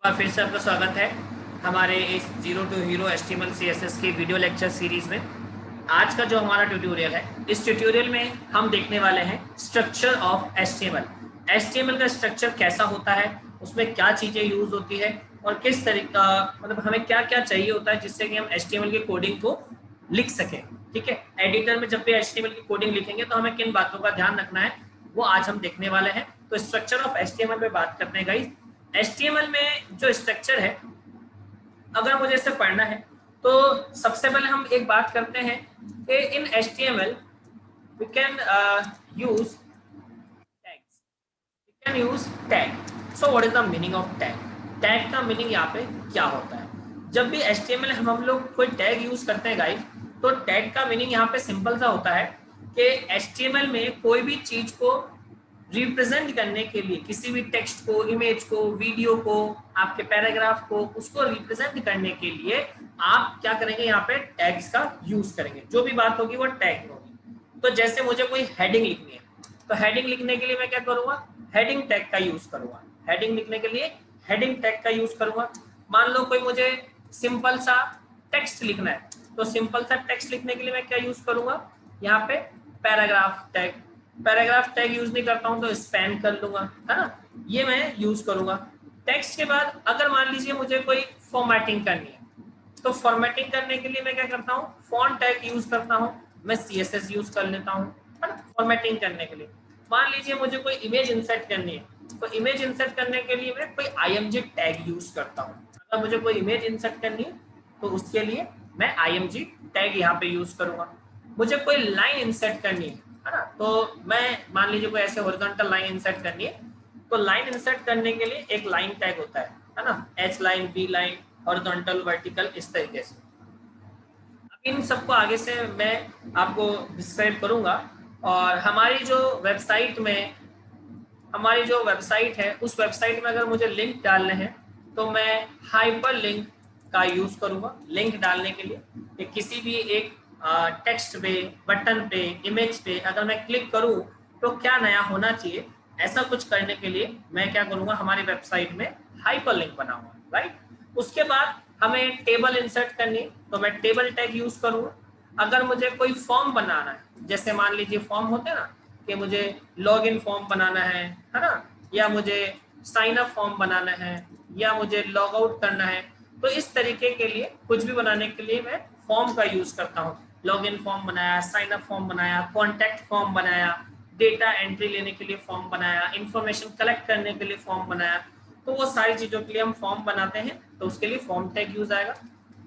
बार फिर से आपका स्वागत है हमारे इस zero to hero HTML CSS की वीडियो लेक्चर सीरीज में। आज का जो हमारा ट्यूटोरियल है, इस ट्यूटोरियल में हम देखने वाले हैं स्ट्रक्चर ऑफ HTML। HTML का स्ट्रक्चर कैसा होता है, उसमें क्या चीज़ें यूज होती है और किस तरीका मतलब हमें क्या क्या चाहिए होता है जिससे कि हम HTML की कोडिंग को लिख सकें। ठीक है, एडिटर में जब भी HTML की कोडिंग लिखेंगे तो हमें किन बातों का ध्यान रखना है वो आज हम देखने वाले हैं। तो स्ट्रक्चर ऑफ HTML पे बात करते हैं गाइस। HTML में जो स्ट्रक्चर है, अगर मुझे इसे पढ़ना है तो सबसे पहले हम एक बात करते हैं कि इन HTML we can use tags. We can use tag. So what is the meaning of tag? Tag का मीनिंग यहाँ पे क्या होता है? जब भी HTML हम लोग कोई टैग यूज करते हैं गाइस, तो टैग का मीनिंग यहाँ पे सिंपल सा होता है कि HTML में कोई भी चीज को रिप्रेजेंट करने के लिए, किसी भी टेक्स्ट को, इमेज को, वीडियो को, आपके पैराग्राफ को, उसको रिप्रेजेंट करने के लिए आप क्या करेंगे, यहाँ पे टैग्स का यूज करेंगे। जो भी बात होगी वो टैग होगी। तो जैसे मुझे कोई हेडिंग लिखनी है तो हेडिंग लिखने के लिए मैं क्या करूंगा, हेडिंग टैग का यूज करूंगा। हेडिंग लिखने के लिए हेडिंग टैग का यूज करूंगा। मान लो कोई मुझे सिंपल सा टेक्स्ट लिखना है तो सिंपल सा टेक्स्ट लिखने के लिए मैं क्या यूज करूंगा, यहाँ पे paragraph tag. Paragraph tag use नहीं करता हूं तो स्पैन कर लूंगा, है ना, ये मैं यूज करूंगा। टेक्स्ट के बाद अगर मान लीजिए मुझे कोई फॉर्मेटिंग करनी है तो फॉर्मेटिंग करने के लिए मैं क्या करता हूँ, फॉन्ट टैग यूज करता हूँ, मैं CSS यूज कर लेता हूँ, है ना, फॉर्मेटिंग करने के लिए। मान लीजिए मुझे कोई इमेज इंसर्ट करनी है तो इमेज इंसर्ट करने के लिए मैं कोई IMG टैग यूज करता हूँ। अगर मुझे कोई इमेज इंसर्ट करनी है तो उसके लिए मैं IMG टैग यहाँ पे यूज करूंगा। मुझे कोई लाइन इंसर्ट करनी है ना, तो मैं मान लीजिए कोई ऐसे हॉरिजॉन्टल लाइन इंसर्ट करनी है तो लाइन इंसर्ट करने के लिए एक लाइन टैग होता है ना, H line, B line, horizontal, vertical, इस तरीके से। अब इन सबको आगे से मैं आपको डिस्क्राइब करूंगा। और हमारी जो वेबसाइट है, उस वेबसाइट में अगर मुझे लिंक डालने हैं तो मैं हाइपर लिंक का यूज करूंगा। लिंक डालने के लिए कि किसी भी एक टेक्स्ट पे, बटन पे, इमेज पे अगर मैं क्लिक करूं तो क्या नया होना चाहिए, ऐसा कुछ करने के लिए मैं क्या करूंगा, हमारी वेबसाइट में हाइपर लिंक बनाऊंगा, राइट। उसके बाद हमें टेबल इंसर्ट करनी तो मैं टेबल टैग यूज करूंगा। अगर मुझे कोई फॉर्म बनाना है, जैसे मान लीजिए फॉर्म होते हैं ना कि मुझे लॉग इन फॉर्म बनाना है ना, या मुझे साइन अप फॉर्म बनाना है, या मुझे लॉग आउट करना है, तो इस तरीके के लिए कुछ भी बनाने के लिए मैं फॉर्म का यूज करता हूँ। लॉग इन फॉर्म बनाया, साइन अप फॉर्म बनाया, कॉन्टैक्ट फॉर्म बनाया, डेटा एंट्री लेने के लिए फॉर्म बनाया, इंफॉर्मेशन कलेक्ट करने के लिए फॉर्म बनाया। तो वो सारी चीजों के लिए हम फॉर्म बनाते हैं तो उसके लिए फॉर्म टैग यूज आएगा।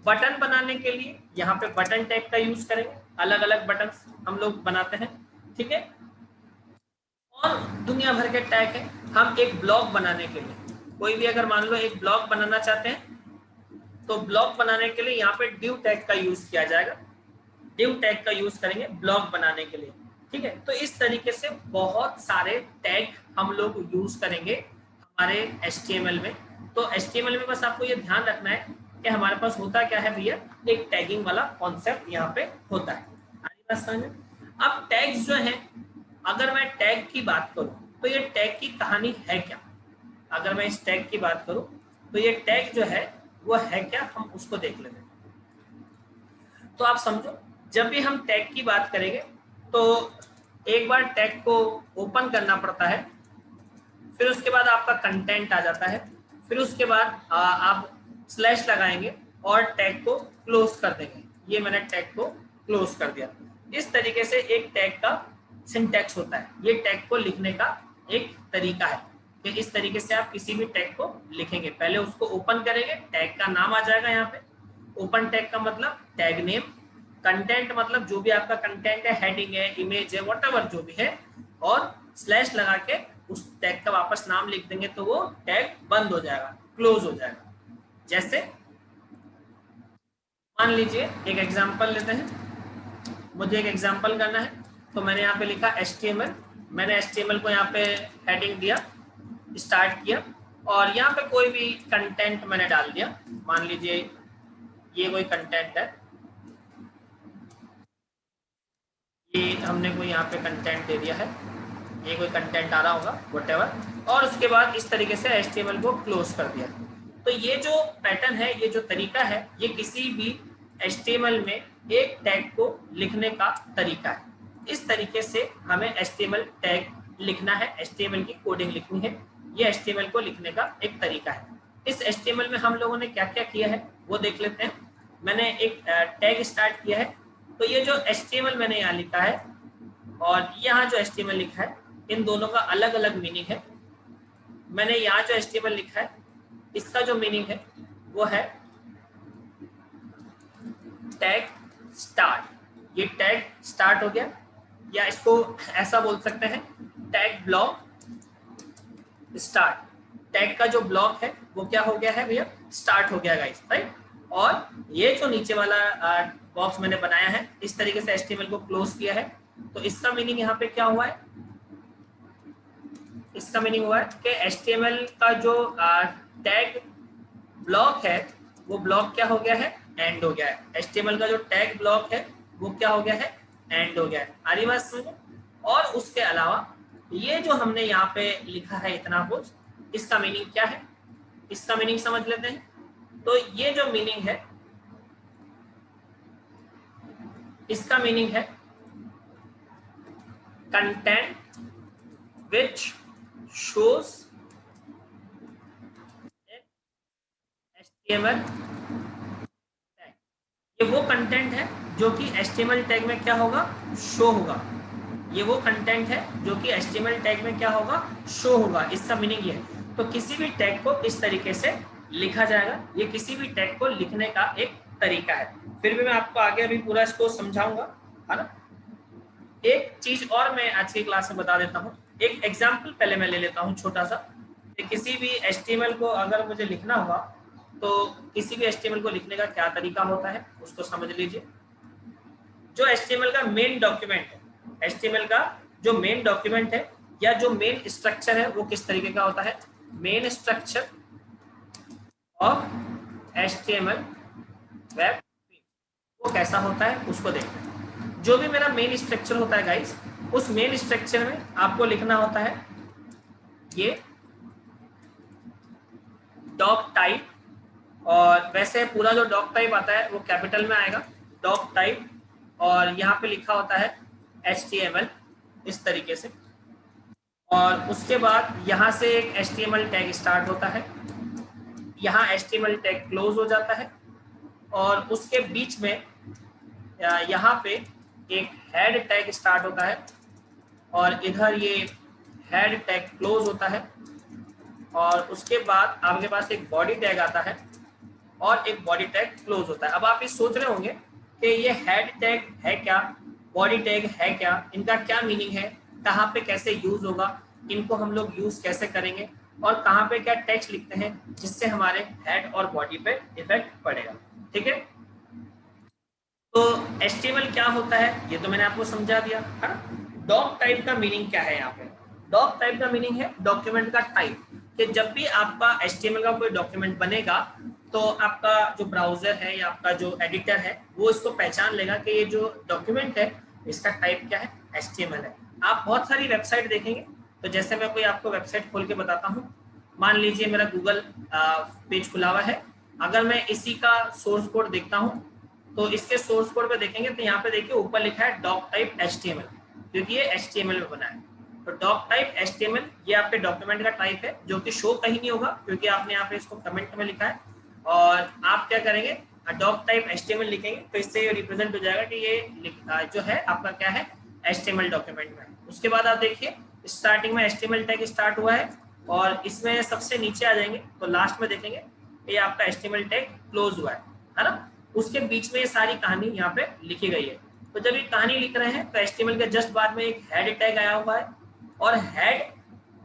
बटन बनाने के लिए यहाँ पे बटन टैग का यूज करेंगे। अलग अलग बटन हम लोग बनाते हैं, ठीक है। और दुनिया भर के टैग है। हम एक ब्लॉग बनाने के लिए, कोई भी अगर मान लो एक ब्लॉग बनाना चाहते हैं तो ब्लॉग बनाने के लिए यहाँ पे div टैग का यूज किया जाएगा। div टैग का यूज करेंगे ब्लॉग बनाने के लिए, ठीक है। तो इस तरीके से बहुत सारे टैग हम लोग यूज करेंगे हमारे HTML में। तो HTML में बस आपको ये ध्यान रखना है कि हमारे पास होता क्या है भैया, एक टैगिंग वाला कॉन्सेप्ट यहाँ पे होता है। आगे बात समझ में। अब टैग्स जो है, अगर मैं टैग की बात करूं तो ये टैग की कहानी है क्या। अगर मैं इस टैग की बात करूं तो ये टैग जो है वो है क्या, हम उसको देख लेते हैं। तो आप समझो, जब भी हम टैग की बात करेंगे तो एक बार टैग को ओपन करना पड़ता है, फिर उसके बाद आपका कंटेंट आ जाता है, फिर उसके बाद आप स्लैश लगाएंगे और टैग को क्लोज कर देंगे। ये मैंने टैग को क्लोज कर दिया। इस तरीके से एक टैग का सिंटैक्स होता है। ये टैग को लिखने का एक तरीका है कि इस तरीके से आप किसी भी टैग को लिखेंगे। पहले उसको ओपन करेंगे, टैग का नाम आ जाएगा यहाँ पे। ओपन टैग का मतलब टैग नेम, कंटेंट मतलब जो भी आपका कंटेंट है, हेडिंग है, इमेज है, व्हाटएवर जो भी है, और स्लैश लगा के उस टैग का वापस नाम लिख देंगे तो वो टैग बंद हो जाएगा, क्लोज हो जाएगा। जैसे मान लीजिए एक एग्जांपल लेते हैं, मुझे एक एग्जांपल करना है तो मैंने यहाँ पे लिखा HTML। मैंने HTML को यहाँ पे हेडिंग दिया, स्टार्ट किया, और यहाँ पे कोई भी कंटेंट मैंने डाल दिया। मान लीजिए ये कोई कंटेंट है, ये हमने कोई यहाँ पे कंटेंट दे दिया है, ये कोई कंटेंट आ रहा होगा व्हाटएवर, और उसके बाद इस तरीके से HTML को क्लोज कर दिया। तो ये जो पैटर्न है, ये जो तरीका है, ये किसी भी HTML में एक टैग को लिखने का तरीका है। इस तरीके से हमें HTML टैग लिखना है, HTML की कोडिंग लिखनी है। ये HTML को लिखने का एक तरीका है। इस HTML में हम लोगों ने क्या क्या किया है वो देख लेते हैं। मैंने एक टैग स्टार्ट किया है, तो ये जो HTML मैंने यहाँ लिखा है और यहाँ जो HTML लिखा है, इन दोनों का अलग अलग मीनिंग है। मैंने यहाँ जो HTML लिखा है, इसका जो मीनिंग है वो है टैग स्टार्ट। ये टैग स्टार्ट हो गया, या इसको ऐसा बोल सकते हैं टैग ब्लॉक स्टार्ट। टैग का जो ब्लॉक है वो क्या हो गया है भैया, स्टार्ट हो गया गाइस, राइट। और ये जो नीचे वाला बॉक्स मैंने बनाया है, इस तरीके से HTML को क्लोज किया है, तो इसका मीनिंग यहाँ पे क्या हुआ है, इसका मीनिंग हुआ है कि HTML का जो टैग ब्लॉक है वो ब्लॉक क्या हो गया है, एंड हो गया है। HTML का जो टैग ब्लॉक है वो क्या हो गया है, एंड हो गया है। आ रही बात समझ में? और उसके अलावा ये जो हमने यहाँ पे लिखा है इतना कुछ, इसका मीनिंग क्या है, इसका मीनिंग समझ लेते हैं। तो ये जो मीनिंग है, इसका मीनिंग है content which shows HTML tag. ये वो कंटेंट है जो कि HTML टैग में क्या होगा, शो होगा। ये वो कंटेंट है जो कि HTML टैग में क्या होगा, शो होगा। इसका मीनिंग ये है। तो किसी भी टैग को इस तरीके से लिखा जाएगा। ये किसी भी टैग को लिखने का एक तरीका है। फिर भी मैं आपको आगे अभी पूरा इसको समझाऊंगा, है ना। एक चीज और मैं आज की क्लास में बता देता हूँ। एक एग्जाम्पल पहले मैं ले लेता हूँ छोटा सा। किसी भी HTML को अगर मुझे लिखना होगा, तो किसी भी HTML को लिखने का क्या तरीका होता है उसको समझ लीजिए। जो HTML का मेन डॉक्यूमेंट है, HTML का जो मेन डॉक्यूमेंट है या जो मेन स्ट्रक्चर है वो किस तरीके का होता है। Main structure of HTML web वो कैसा होता है उसको देखते हैं। जो भी मेरा मेन स्ट्रक्चर होता है गाइस, उस मेन स्ट्रक्चर में आपको लिखना होता है ये डॉक टाइप, और वैसे पूरा जो डॉक टाइप आता है वो कैपिटल में आएगा, डॉक टाइप, और यहाँ पे लिखा होता है HTML इस तरीके से। और उसके बाद यहाँ से एक HTML टैग स्टार्ट होता है, यहाँ HTML टैग क्लोज हो जाता है, और उसके बीच में यहाँ पे एक हेड टैग स्टार्ट होता है, और इधर ये हेड टैग क्लोज होता है, और उसके बाद आपके पास एक बॉडी टैग आता है और एक बॉडी टैग क्लोज होता है। अब आप ये सोच रहे होंगे कि ये हेड टैग है क्या, बॉडी टैग है क्या, इनका क्या मीनिंग है, कहाँ पे कैसे यूज होगा, इनको हम लोग यूज कैसे करेंगे, और कहाँ पे क्या टेक्स्ट लिखते हैं जिससे हमारे हेड और बॉडी पे इफेक्ट पड़ेगा। ठीक है, तो HTML क्या होता है ये तो मैंने आपको समझा दिया, है ना। डॉक टाइप का मीनिंग क्या है यहाँ पे, डॉक टाइप का मीनिंग है डॉक्यूमेंट का टाइप। कि जब भी आपका HTML का कोई डॉक्यूमेंट बनेगा, तो आपका जो ब्राउजर है या आपका जो एडिटर है वो इसको पहचान लेगा कि ये जो डॉक्यूमेंट है इसका टाइप क्या है, HTML है। आप बहुत सारी वेबसाइट देखेंगे, तो जैसे मैं कोई आपको वेबसाइट खोल के बताता हूँ। मान लीजिए मेरा गूगल पेज खुला हुआ है, अगर मैं इसी का सोर्स कोड देखता हूँ, तो इसके सोर्स कोड पे देखेंगे तो यहाँ पे देखिए ऊपर लिखा है डॉक टाइप HTML, क्योंकि ये HTML में बना है। तो डॉक टाइप HTML ये आपके डॉक्यूमेंट का टाइप है, जो कि शो कहीं नहीं होगा क्योंकि आपने यहाँ पे इसको कमेंट में लिखा है। और आप क्या करेंगे, डॉक टाइप HTML लिखेंगे, तो इससे ये रिप्रेजेंट हो जाएगा कि ये जो है आपका क्या है, HTML डॉक्यूमेंट में। उसके बाद आप देखिए स्टार्टिंग में HTML टैग स्टार्ट हुआ है, और इसमें सबसे नीचे आ जाएंगे तो लास्ट में देखेंगे ये आपका HTML टैग क्लोज हुआ है ना। उसके बीच में ये सारी कहानी यहाँ पे लिखी गई है। तो जब ये कहानी लिख रहे हैं तो HTML के जस्ट बाद में एक हेड टैग आया हुआ है, और हेड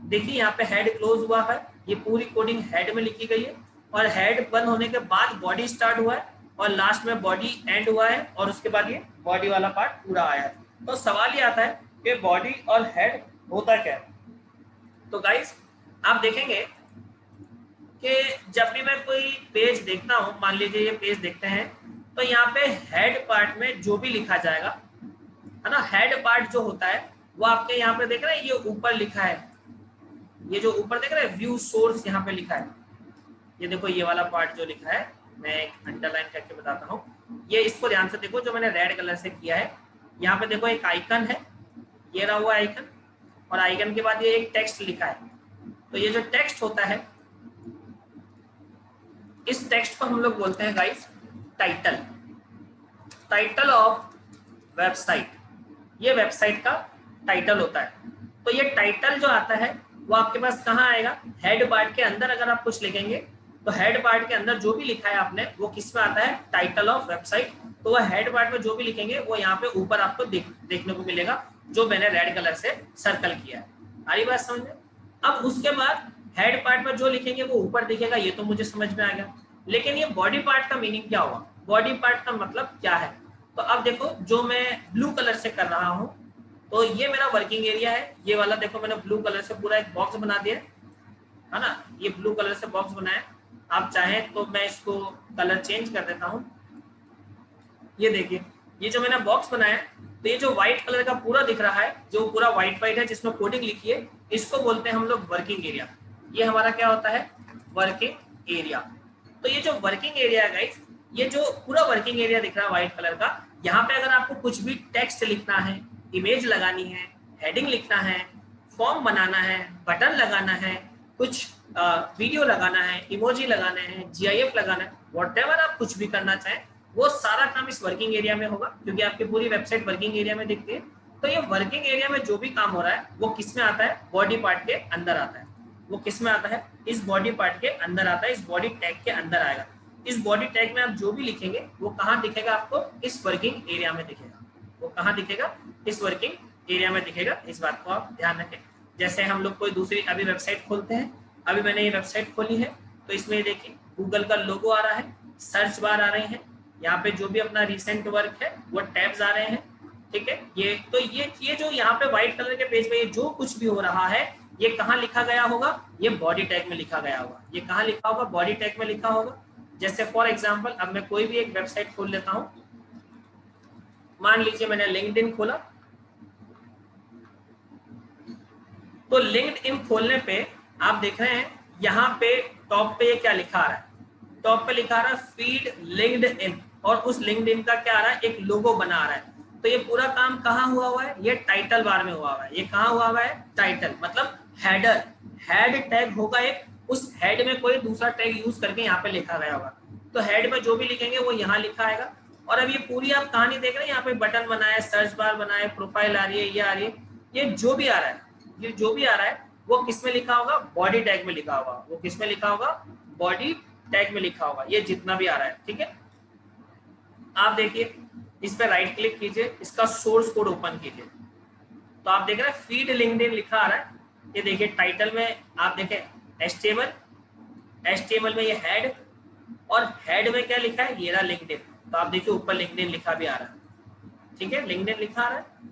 देखिए यहाँ पे हेड क्लोज हुआ है, ये पूरी कोडिंग हेड में लिखी गई है, और हेड बंद होने के बाद बॉडी स्टार्ट हुआ है, और लास्ट में बॉडी एंड हुआ है, और उसके बाद ये बॉडी वाला पार्ट पूरा आया है। तो सवाल ये आता है कि बॉडी और हेड होता क्या है। तो गाइस आप देखेंगे कि जब भी मैं कोई पेज देखता हूँ, मान लीजिए ये पेज देखते हैं, तो यहाँ पे हेड पार्ट में जो भी लिखा जाएगा, है ना, हेड पार्ट जो होता है वो आपके यहाँ पे देख रहे हैं, ये ऊपर लिखा है, ये जो ऊपर देख रहे हैं व्यू सोर्स यहाँ पे लिखा है, ये देखो ये वाला पार्ट जो लिखा है, मैं एक अंडरलाइन करके बताता हूँ। ये इसको ध्यान से देखो, जो मैंने रेड कलर से किया है। यहाँ पे देखो एक आइकन है, ये रहा हुआ आइकन, और आइकन के बाद ये एक टेक्स्ट लिखा है। तो ये जो टेक्स्ट होता है, इस टेक्स्ट को हम लोग बोलते हैं guys title. Title of website, ये वेबसाइट का टाइटल होता है। तो ये टाइटल जो आता है वो आपके पास कहाँ आएगा, हेड पार्ट के अंदर। अगर आप कुछ लिखेंगे तो हेड पार्ट के अंदर जो भी लिखा है आपने वो किस में आता है, टाइटल ऑफ वेबसाइट। तो वो हेड पार्ट में जो भी लिखेंगे वो यहाँ पे ऊपर आपको देखने को मिलेगा, जो मैंने रेड कलर से सर्कल किया है। आरी बात समझ में? अब उसके बाद हेड पार्ट में जो लिखेंगे वो ऊपर दिखेगा, ये तो मुझे समझ में आ गया। लेकिन ये बॉडी पार्ट का मीनिंग क्या हुआ, बॉडी पार्ट का मतलब क्या है? तो अब देखो, जो मैं ब्लू कलर से कर रहा हूँ, तो ये मेरा वर्किंग एरिया है। ये वाला देखो मैंने ब्लू कलर से पूरा एक बॉक्स बना दिया है ना, ये ब्लू कलर से बॉक्स बनाया। आप चाहें तो मैं इसको कलर चेंज कर देता हूँ। ये देखिए, ये जो मैंने बॉक्स बनाया, तो ये जो व्हाइट कलर का पूरा दिख रहा है, जो पूरा व्हाइट है जिसमें कोडिंग लिखी है, इसको बोलते हैं हम लोग वर्किंग एरिया। ये हमारा क्या होता है, वर्किंग एरिया। तो ये जो वर्किंग एरिया है गाइस, ये जो पूरा वर्किंग एरिया दिख रहा है व्हाइट कलर का, यहाँ पे अगर आपको कुछ भी टेक्स्ट लिखना है, इमेज लगानी है, हेडिंग लिखना है, फॉर्म बनाना है, बटन लगाना है, कुछ वीडियो लगाना है, इमोजी लगाना है, GIF लगाना है, व्हाटएवर आप कुछ भी करना चाहें, वो सारा काम इस वर्किंग एरिया में होगा, क्योंकि आपकी पूरी वेबसाइट वर्किंग एरिया में दिखती है। तो ये वर्किंग एरिया में जो भी काम हो रहा है वो किस में आता है, बॉडी पार्ट के अंदर आता है। वो किस में आता है, इस बॉडी पार्ट के अंदर आता है, इस बॉडी टैग के अंदर आएगा। इस बॉडी टैग में आप जो भी लिखेंगे वो कहाँ दिखेगा, आपको इस वर्किंग एरिया में दिखेगा। वो कहाँ दिखेगा, इस वर्किंग एरिया में दिखेगा। इस बात को आप ध्यान रखें। जैसे हम लोग कोई दूसरी अभी वेबसाइट खोलते हैं, अभी मैंने ये वेबसाइट खोली है, तो इसमें देखिए गूगल का लोगो आ रहा है, सर्च बार आ रहे हैं, यहाँ पे जो भी अपना रिसेंट वर्क है वो टैब्स आ रहे हैं, ठीक है। ये तो ये जो यहाँ पे व्हाइट कलर के पेज पे ये जो कुछ भी हो रहा है, ये कहाँ लिखा गया होगा, ये बॉडी टैग में लिखा गया होगा। ये कहाँ लिखा होगा, बॉडी टैग में लिखा होगा। जैसे फॉर एग्जाम्पल, अब मैं कोई भी एक वेबसाइट खोल लेता हूँ। मान लीजिए मैंने लिंक्डइन खोला, तो लिंक्डइन खोलने पे आप देख रहे हैं यहाँ पे टॉप पे ये क्या लिखा आ रहा है, टॉप पे लिखा आ रहा है फीड लिंक्डइन, और उस लिंक्डइन का क्या आ रहा है, एक लोगो बना आ रहा है। तो ये पूरा काम कहाँ हुआ है, ये टाइटल बार में हुआ है। ये कहाँ हुआ है, टाइटल, मतलब हेडर, हेड टैग होगा एक, उस हेड में कोई दूसरा टैग यूज करके यहाँ पे लिखा गया होगा। तो हेड में जो भी लिखेंगे वो यहाँ लिखा आएगा। और अब ये पूरी आप कहानी देख रहे हैं, यहाँ पे बटन बनाए, सर्च बार बनाए, प्रोफाइल आ रही है, ये आ रही है, ये जो भी आ रहा है, ये जो भी आ रहा है वो किस में लिखा होगा, बॉडी टैग में लिखा होगा। वो किस में लिखा होगा, बॉडी टैग में लिखा होगा, ये जितना भी आ रहा है, ठीक है। आप देखिए, इस पे राइट क्लिक कीजिए, इसका सोर्स कोड ओपन कीजिए, तो आप देख रहे हैं फीड लिंक्डइन लिखा आ रहा है। ये देखिए टाइटल में आप देखें HTML में ये हेड, और हेड में क्या लिखा है, ये रहा लिंक्डइन। तो आप देखिए ऊपर लिंक्डइन लिखा भी आ रहा है, ठीक है, लिंक्डइन लिखा आ रहा है।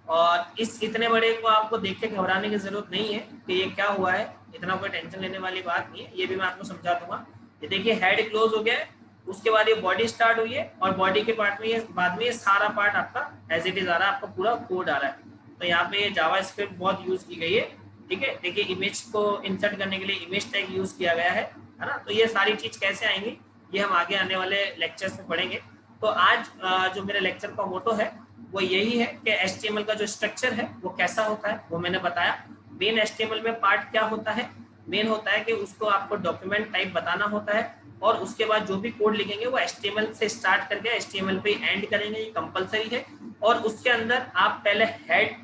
और इस इतने बड़े को आपको देख के घबराने की जरूरत नहीं है कि ये क्या हुआ है, इतना कोई टेंशन लेने वाली बात नहीं है, ये भी मैं आपको समझा दूंगा। ये देखिए हेड क्लोज हो गया है, उसके बाद ये बॉडी स्टार्ट हुई है, और बॉडी के पार्ट में ये बाद में ये सारा पार्ट आपका एज इट इज आ रहा है, आपका पूरा कोड आ रहा है। तो यहाँ पे ये जावास्क्रिप्ट बहुत यूज की गई है, ठीक है। देखिए इमेज को इंसर्ट करने के लिए इमेज टैग यूज किया गया है ना। तो ये सारी चीज कैसे आएंगी, ये हम आगे आने वाले लेक्चर्स में पढ़ेंगे। तो आज जो मेरे लेक्चर का मोटो है वो यही है कि HTML का जो स्ट्रक्चर है वो कैसा होता है, वो मैंने बताया। मेन HTML में पार्ट क्या होता है, मेन होता है कि उसको आपको डॉक्यूमेंट टाइप बताना होता है, और उसके बाद जो भी कोड लिखेंगे वो HTML से स्टार्ट करके HTML पे एंड करेंगे, ये कंपलसरी है। और उसके अंदर आप पहले हेड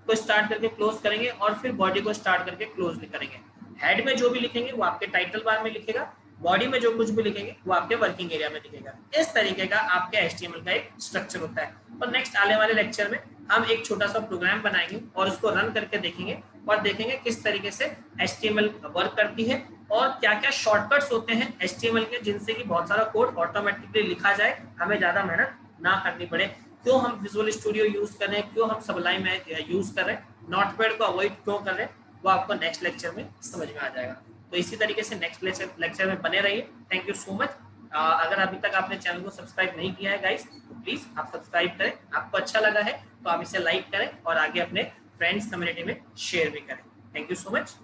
को स्टार्ट करके क्लोज करेंगे, और फिर बॉडी को स्टार्ट करके क्लोज भी करेंगे। हेड में जो भी लिखेंगे वो आपके टाइटल बार में लिखेगा, बॉडी में जो कुछ भी लिखेंगे वो आपके वर्किंग एरिया में दिखेगा। इस तरीके का आपके HTML का एक स्ट्रक्चर होता है। और नेक्स्ट आने वाले लेक्चर में हम एक छोटा सा प्रोग्राम बनाएंगे और उसको रन करके देखेंगे, और देखेंगे किस तरीके से HTML वर्क करती है, और क्या क्या शॉर्टकट्स होते हैं HTML के, जिनसे कि बहुत सारा कोड ऑटोमेटिकली लिखा जाए, हमें ज़्यादा मेहनत ना करनी पड़े। क्यों हम विजुअल स्टूडियो यूज कर रहे हैं, क्यों हम सबलाइम यूज कर रहे हैं, नोटपैड को अवॉइड क्यों कर रहे हैं, वो आपको नेक्स्ट लेक्चर में समझ में आ जाएगा। तो इसी तरीके से नेक्स्ट लेक्चर में बने रहिए। Thank you so much. अगर अभी तक आपने चैनल को सब्सक्राइब नहीं किया है गाइस, तो प्लीज आप सब्सक्राइब करें। आपको अच्छा लगा है तो आप इसे लाइक करें, और आगे अपने फ्रेंड्स कम्युनिटी में शेयर भी करें। Thank you so much.